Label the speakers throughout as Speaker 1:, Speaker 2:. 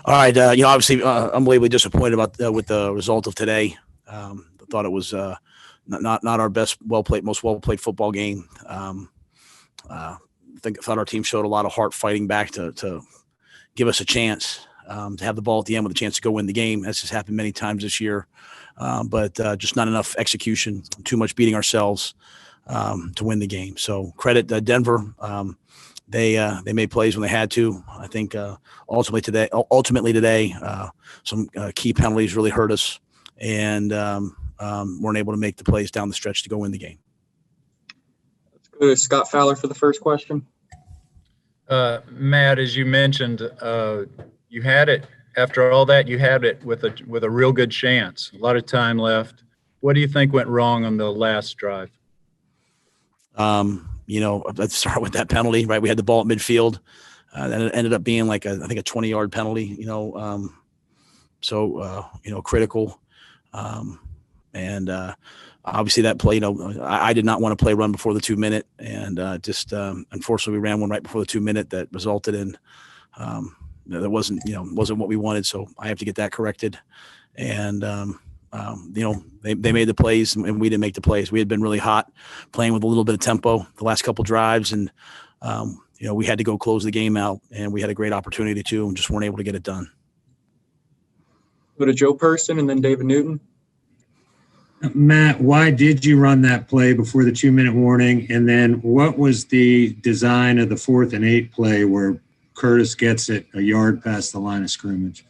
Speaker 1: All right. Obviously, unbelievably disappointed with the result of today. I thought it was not our best most well played football game. Thought our team showed a lot of heart fighting back to give us a chance to have the ball at the end with a chance to go win the game. That's just happened many times this year, but just not enough execution. Too much beating ourselves to win the game. So credit Denver. They made plays when they had to. I think ultimately today, some key penalties really hurt us, and weren't able to make the plays down the stretch to go win the game.
Speaker 2: Let's go to Scott Fowler for the first question.
Speaker 3: Matt, as you mentioned, you had it after all that. You had it with a real good chance. A lot of time left. What do you think went wrong on the last drive?
Speaker 1: Let's start with that penalty, right? We had the ball at midfield, and it ended up being like I think a 20-yard penalty, critical. And obviously that play, I did not want to play run before the 2-minute, and unfortunately we ran one right before the 2-minute that resulted in that wasn't what we wanted. So I have to get that corrected. And they made the plays and we didn't make the plays. We had been really hot playing with a little bit of tempo the last couple drives. And, we had to go close the game out, and we had a great opportunity to, and just weren't able to get it done.
Speaker 2: Go to Joe Person and then David Newton.
Speaker 4: Matt, why did you run that play before the 2-minute warning? And then what was the design of the 4th and 8 play where Curtis gets it a yard past the line of scrimmage?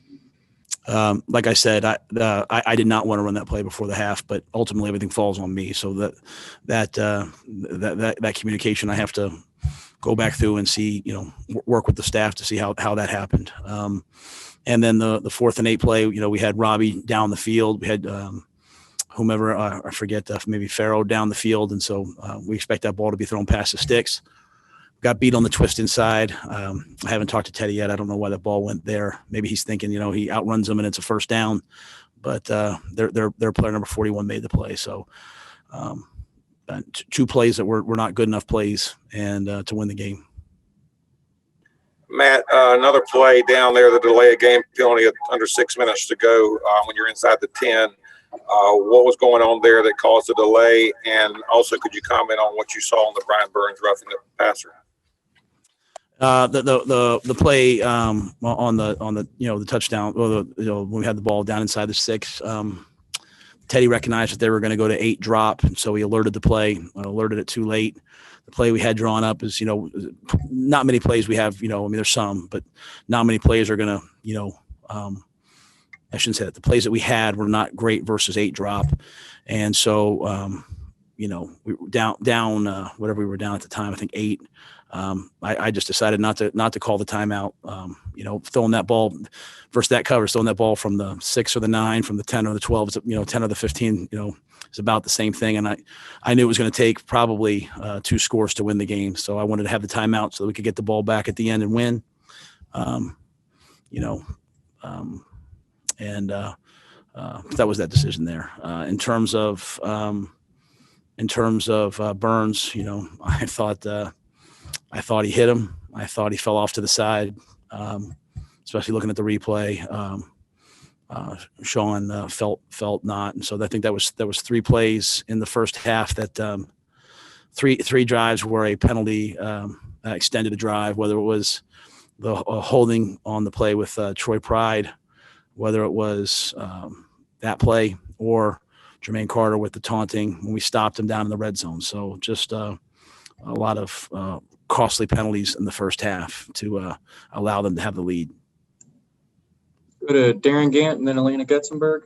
Speaker 1: Like I said, I did not want to run that play before the half, but ultimately everything falls on me. So that communication, I have to go back through and see, work with the staff to see how that happened. And then the 4th and 8 play, we had Robbie down the field. We had whomever, I forget, maybe Farrow down the field. And so we expect that ball to be thrown past the sticks. Got beat on the twist inside. I haven't talked to Teddy yet. I don't know why the ball went there. Maybe he's thinking, he outruns them and it's a first down. But their player number 41 made the play. So 2 plays that were not good enough plays and to win the game.
Speaker 5: Matt, another play down there, the delay of game penalty under 6 minutes to go when you're inside the 10. What was going on there that caused the delay? And also, could you comment on what you saw on the Brian Burns roughing the passer?
Speaker 1: The play on the touchdown, when we had the ball down inside the 6, Teddy recognized that they were going to go to 8 drop, and so he alerted the play. Alerted it too late. The play we had drawn up is not many plays we have. There's some, but not many plays are going to I shouldn't say that. The plays that we had were not great versus 8 drop, and so we were down whatever we were down at the time. I think 8. I just decided not to call the timeout. Throwing that ball versus that coverage, throwing that ball from the 6 or the 9, from the 10 or the 12, 10 or the 15, it's about the same thing. And I knew it was going to take probably 2 scores to win the game. So I wanted to have the timeout so that we could get the ball back at the end and win. That was that decision there. In terms of Burns, I thought he hit him. I thought he fell off to the side, especially looking at the replay. Sean felt not, and so I think that was 3 plays in the first half that three drives where a penalty extended a drive, whether it was the holding on the play with Troy Pride, whether it was that play or Jermaine Carter with the taunting when we stopped him down in the red zone. So just a lot of costly penalties in the first half to allow them to have the lead.
Speaker 2: Go to Darren Gant and then Elena Getzenberg.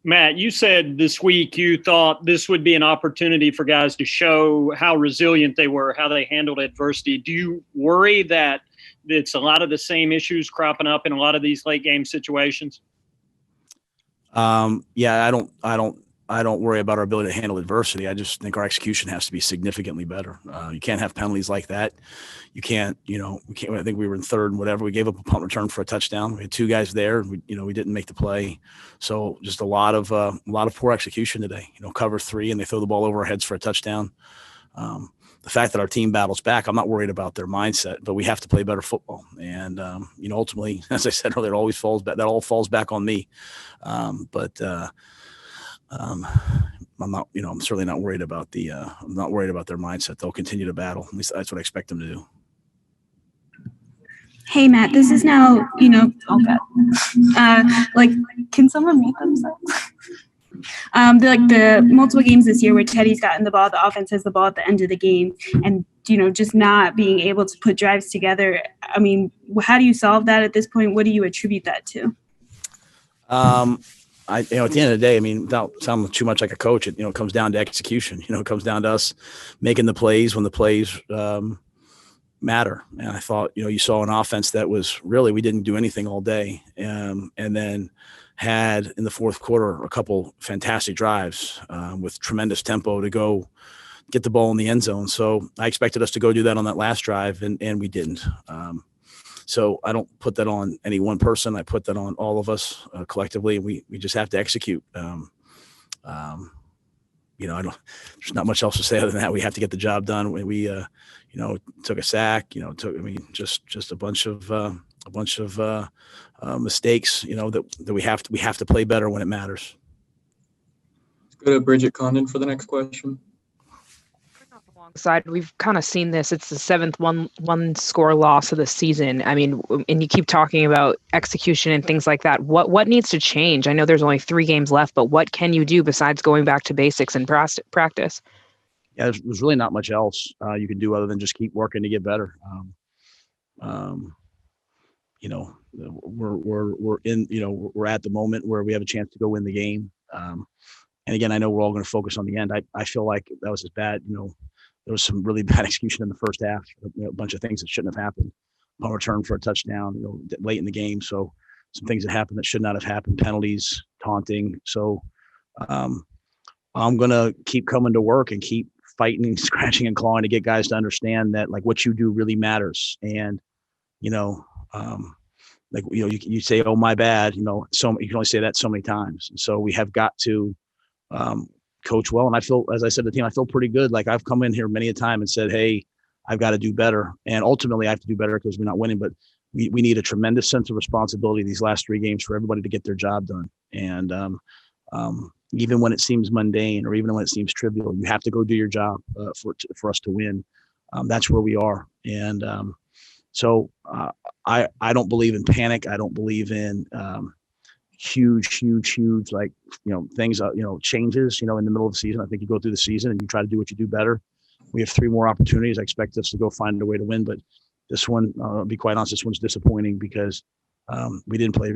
Speaker 6: Matt, you said this week you thought this would be an opportunity for guys to show how resilient they were, how they handled adversity. Do you worry that it's a lot of the same issues cropping up in a lot of these late game situations?
Speaker 1: Yeah, I don't worry about our ability to handle adversity. I just think our execution has to be significantly better. You can't have penalties like that. You can't, I think we were in third and whatever. We gave up a punt return for a touchdown. We had 2 guys there. We didn't make the play. So just a lot of poor execution today. Cover 3 and they throw the ball over our heads for a touchdown. The the fact that our team battles back, I'm not worried about their mindset, but we have to play better football. And, ultimately, as I said earlier, it always falls back. That all falls back on me. I'm not, I'm certainly not worried about I'm not worried about their mindset. They'll continue to battle. At least that's what I expect them to do.
Speaker 7: Hey, Matt, this is now, all good. Can someone mute themselves? The multiple games this year where Teddy's gotten the ball, the offense has the ball at the end of the game, and, just not being able to put drives together. I mean, how do you solve that at this point? What do you attribute that to?
Speaker 1: At the end of the day, I mean, without sounding too much like a coach, it comes down to execution. It comes down to us making the plays when the plays matter. And I thought, you saw an offense that was really, we didn't do anything all day. And then had in the fourth quarter a couple fantastic drives with tremendous tempo to go get the ball in the end zone. So I expected us to go do that on that last drive, and we didn't. So I don't put that on any one person. I put that on all of us collectively. We just have to execute. There's not much else to say other than that. We have to get the job done. We took a sack, just a bunch of mistakes, that we have to play better when it matters.
Speaker 2: Let's go to Bridget Condon for the next question.
Speaker 8: Side, we've kind of seen this. It's the seventh one score loss of the season. I mean, and you keep talking about execution and things like that. What needs to change? I know there's only 3 games left, but what can you do besides going back to basics and practice?
Speaker 1: Yeah, there's really not much else you can do other than just keep working to get better. We're at the moment where we have a chance to go win the game. And again, I know we're all going to focus on the end. I feel like that was as bad, there was some really bad execution in the first half, a bunch of things that shouldn't have happened. On return for a touchdown, late in the game. So some things that happened that should not have happened, penalties, taunting. So I'm going to keep coming to work and keep fighting and scratching and clawing to get guys to understand that what you do really matters. And, you say, oh, my bad, so you can only say that so many times. And so we have got to coach well. And I feel, as I said to the team, I feel pretty good. I've come in here many a time and said, hey, I've got to do better. And ultimately I have to do better because we're not winning, but we need a tremendous sense of responsibility these last 3 games for everybody to get their job done. And even when it seems mundane or even when it seems trivial, you have to go do your job for us to win. That's where we are. And so I don't believe in panic. I don't believe in huge things, changes, in the middle of the season. I think you go through the season and you try to do what you do better. We have 3 more opportunities. I expect us to go find a way to win, but this one, I'll be quite honest, this one's disappointing because we didn't play,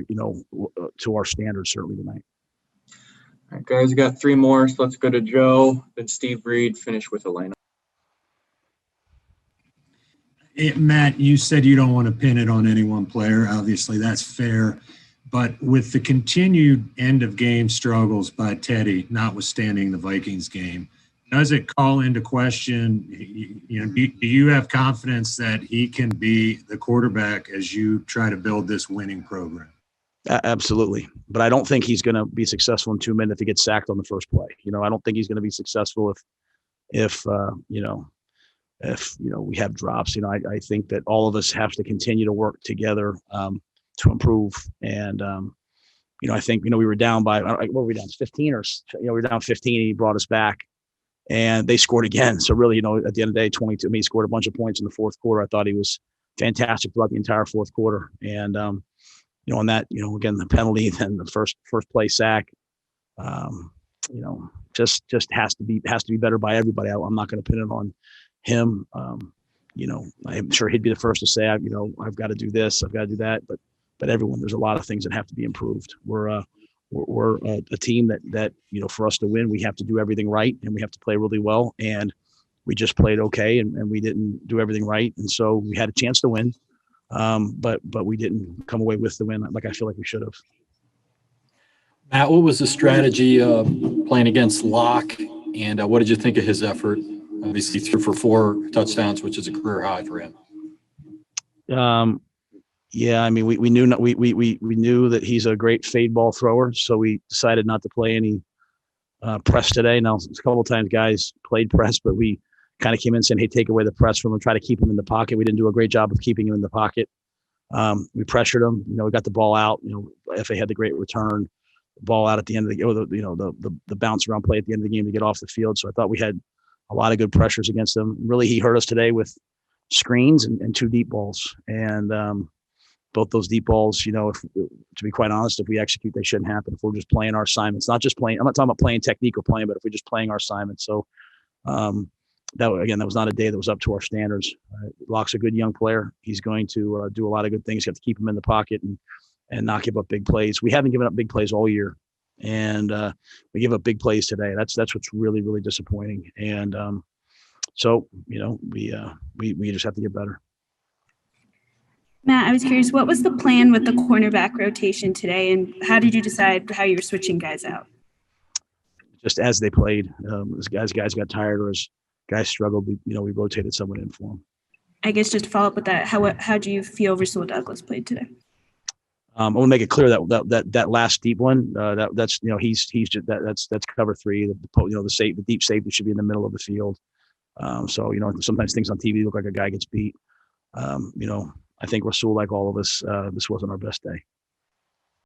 Speaker 1: to our standards certainly tonight.
Speaker 2: All right, guys, we got 3 more. So let's go to Joe, then Steve Reed, finish with Elena.
Speaker 4: Matt, you said you don't want to pin it on any one player. Obviously, that's fair. But with the continued end-of-game struggles by Teddy, notwithstanding the Vikings game, does it call into question, do you have confidence that he can be the quarterback as you try to build this winning program?
Speaker 1: Absolutely. But I don't think he's going to be successful in 2 minutes if he gets sacked on the first play. I don't think he's going to be successful if we have drops. I think that all of us have to continue to work together to improve. And, I think, we were down by, what were we down, 15 or, we were down 15 and he brought us back and they scored again. So really, at the end of the day, 22, he scored a bunch of points in the fourth quarter. I thought he was fantastic throughout the entire fourth quarter. And, on that, again, the penalty, then the first play sack, just has to be better by everybody. I'm not going to pin it on him. I'm sure he'd be the first to say, I've got to do this, I've got to do that, but everyone, there's a lot of things that have to be improved. We're a team that for us to win, we have to do everything right and we have to play really well. And we just played okay, and we didn't do everything right, and so we had a chance to win, but we didn't come away with the win like I feel like we should have.
Speaker 9: Matt, what was the strategy playing against Locke, and what did you think of his effort? Obviously, threw for 4 touchdowns, which is a career high for him.
Speaker 1: Yeah, I mean, we knew that he's a great fade ball thrower, so we decided not to play any press today. Now, a couple of times guys played press, but we kind of came in saying, hey, take away the press from him, try to keep him in the pocket. We didn't do a great job of keeping him in the pocket. We pressured him. We got the ball out. FA had the great return, ball out at the end of the bounce around play at the end of the game to get off the field. So I thought we had a lot of good pressures against them. Really, he hurt us today with screens and 2 deep balls. And both those deep balls, to be quite honest, if we execute, they shouldn't happen. If we're just playing our assignments, not just playing. I'm not talking about playing technique or playing, but if we're just playing our assignments. So that was not a day that was up to our standards. Locke's a good young player. He's going to do a lot of good things. You have to keep him in the pocket and not give up big plays. We haven't given up big plays all year, and we give up big plays today. That's what's really, really disappointing. And so we just have to get better.
Speaker 7: Matt, I was curious, what was the plan with the cornerback rotation today, and how did you decide how you were switching guys out?
Speaker 1: Just as they played, as guys got tired or as guys struggled, we rotated someone in for them.
Speaker 7: I guess just to follow up with that, how do you feel Rhule Douglas played today?
Speaker 1: I want to make it clear that last deep one, that's that's cover 3. The deep safety should be in the middle of the field. So sometimes things on TV look like a guy gets beat. I think Rhule, like all of us, this wasn't our best day.